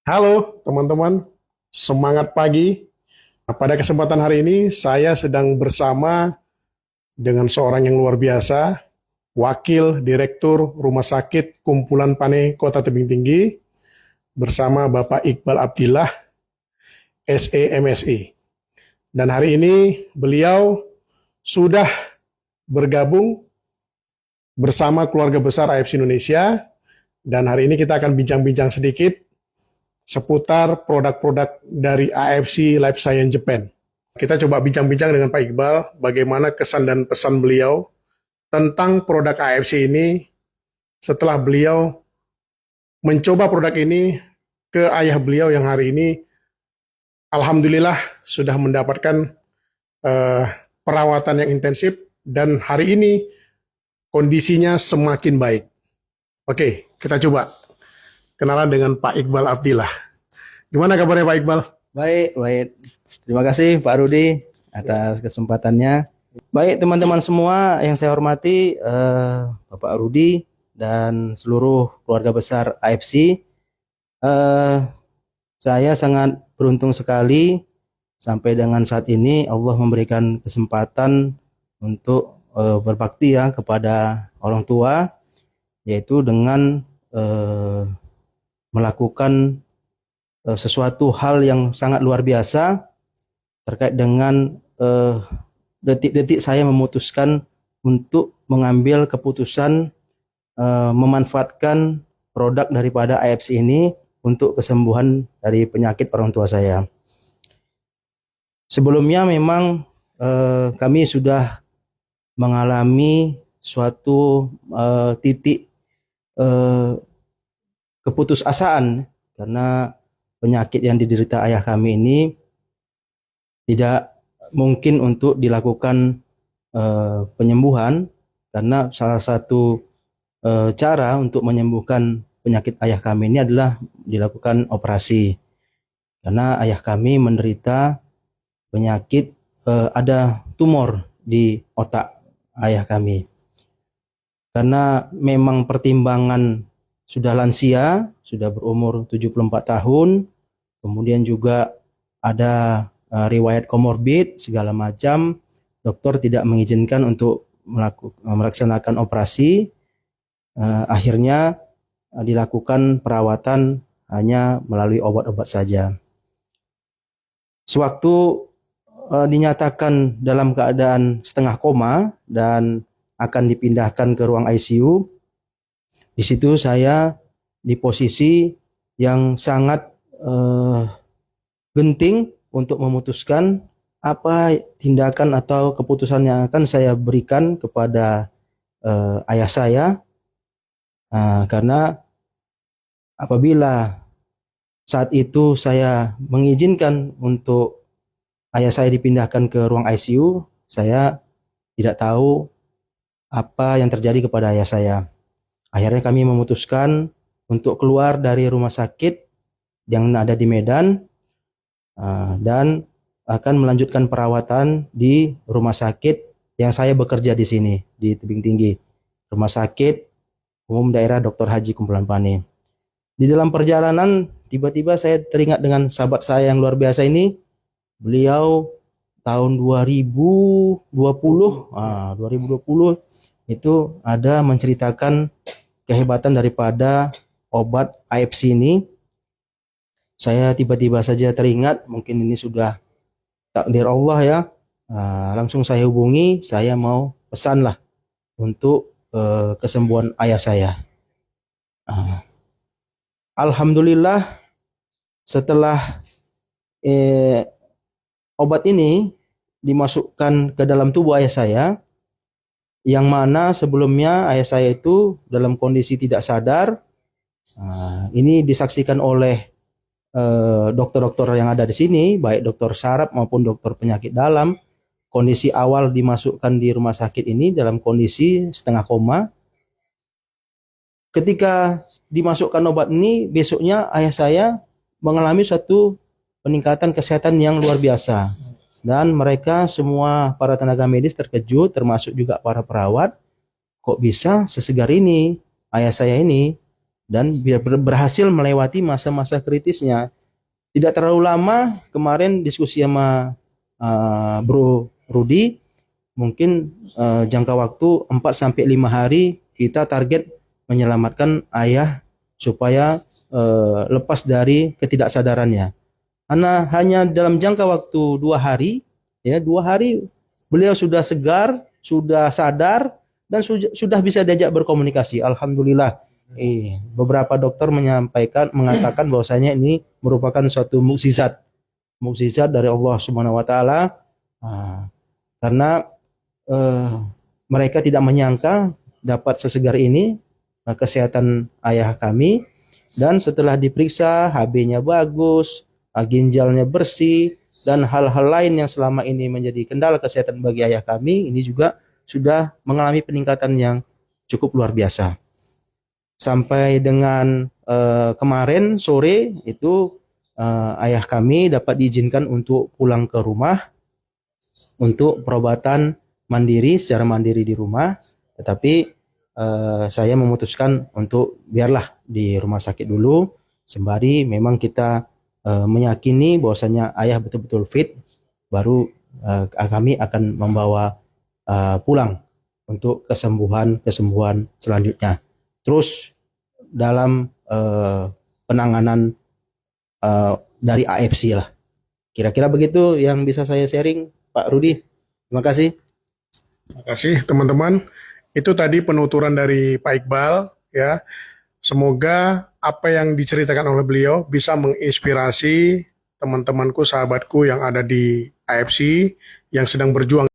Halo teman-teman, semangat pagi. Nah, pada kesempatan hari ini saya sedang bersama dengan seorang yang luar biasa, Wakil Direktur Rumah Sakit Kumpulan Pane Kota Tebing Tinggi, bersama Bapak Iqbal Abdillah, SEMSI. Dan hari ini beliau sudah bergabung bersama keluarga besar AFC Indonesia, dan hari ini kita akan bincang-bincang sedikit seputar produk-produk dari AFC Life Science Japan. Kita coba bincang-bincang dengan Pak Iqbal bagaimana kesan dan pesan beliau tentang produk AFC ini setelah beliau mencoba produk ini ke ayah beliau yang hari ini alhamdulillah sudah mendapatkan perawatan yang intensif dan hari ini kondisinya semakin baik. Oke, kita coba kenalan dengan Pak Iqbal Abdillah. Gimana kabarnya Pak Iqbal? Baik, baik. Terima kasih Pak Rudi atas kesempatannya. Baik teman-teman semua yang saya hormati, Bapak Rudi dan seluruh keluarga besar AFC. Saya sangat beruntung sekali sampai dengan saat ini Allah memberikan kesempatan untuk berbakti ya kepada orang tua, yaitu dengan melakukan sesuatu hal yang sangat luar biasa terkait dengan detik-detik saya memutuskan untuk mengambil keputusan memanfaatkan produk daripada AFC ini untuk kesembuhan dari penyakit orang tua saya. Sebelumnya memang kami sudah mengalami suatu titik keputusasaan karena penyakit yang diderita ayah kami ini tidak mungkin untuk dilakukan penyembuhan, karena salah satu cara untuk menyembuhkan penyakit ayah kami ini adalah dilakukan operasi, karena ayah kami menderita penyakit ada tumor di otak ayah kami. Karena memang pertimbangan sudah lansia, sudah berumur 74 tahun, kemudian juga ada riwayat komorbid segala macam, dokter tidak mengizinkan untuk melaksanakan operasi. Akhirnya dilakukan perawatan hanya melalui obat-obat saja. Sewaktu dinyatakan dalam keadaan setengah koma dan akan dipindahkan ke ruang ICU, di situ saya di posisi yang sangat genting untuk memutuskan apa tindakan atau keputusan yang akan saya berikan kepada ayah saya, karena apabila saat itu saya mengizinkan untuk ayah saya dipindahkan ke ruang ICU, saya tidak tahu apa yang terjadi kepada ayah saya. Akhirnya kami memutuskan untuk keluar dari rumah sakit yang ada di Medan dan akan melanjutkan perawatan di rumah sakit yang saya bekerja di sini, di Tebing Tinggi, Rumah Sakit Umum Daerah Dr. Haji Kumpulan Pane. Di dalam perjalanan tiba-tiba saya teringat dengan sahabat saya yang luar biasa ini. Beliau tahun 2020 itu ada menceritakan kehebatan daripada obat AFC ini. Saya tiba-tiba saja teringat, mungkin ini sudah takdir Allah ya. Langsung saya hubungi, saya mau pesanlah untuk kesembuhan ayah saya. Alhamdulillah setelah obat ini dimasukkan ke dalam tubuh ayah saya, yang mana sebelumnya ayah saya itu dalam kondisi tidak sadar. Ini disaksikan oleh dokter-dokter yang ada di sini, baik dokter saraf maupun dokter penyakit dalam. Kondisi awal dimasukkan di rumah sakit ini dalam kondisi setengah koma. Ketika dimasukkan obat ini, besoknya ayah saya mengalami satu peningkatan kesehatan yang luar biasa. Dan mereka semua para tenaga medis terkejut, termasuk juga para perawat. Kok bisa sesegar ini ayah saya ini dan berhasil melewati masa-masa kritisnya. Tidak terlalu lama kemarin diskusi sama Bro Rudi, mungkin jangka waktu 4 sampai 5 hari kita target menyelamatkan ayah supaya lepas dari ketidaksadarannya. Karena hanya dalam jangka waktu 2 hari, ya 2 hari beliau sudah segar, sudah sadar, dan sudah bisa diajak berkomunikasi. Alhamdulillah. Beberapa dokter mengatakan bahwasanya ini merupakan suatu mukjizat dari Allah Subhanahu wa taala, karena mereka tidak menyangka dapat sesegar ini kesehatan ayah kami, dan setelah diperiksa HB-nya bagus, ginjalnya bersih, dan hal-hal lain yang selama ini menjadi kendala kesehatan bagi ayah kami ini juga sudah mengalami peningkatan yang cukup luar biasa. Sampai dengan kemarin sore itu ayah kami dapat diizinkan untuk pulang ke rumah untuk perobatan mandiri, secara mandiri di rumah. Tetapi saya memutuskan untuk biarlah di rumah sakit dulu, sembari memang kita meyakini bahwasanya ayah betul-betul fit, baru kami akan membawa pulang untuk kesembuhan selanjutnya. Terus dalam penanganan dari AFC lah. Kira-kira begitu yang bisa saya sharing, Pak Rudi. Terima kasih. Terima kasih teman-teman. Itu tadi penuturan dari Pak Iqbal ya. Semoga apa yang diceritakan oleh beliau bisa menginspirasi teman-temanku, sahabatku yang ada di AFC yang sedang berjuang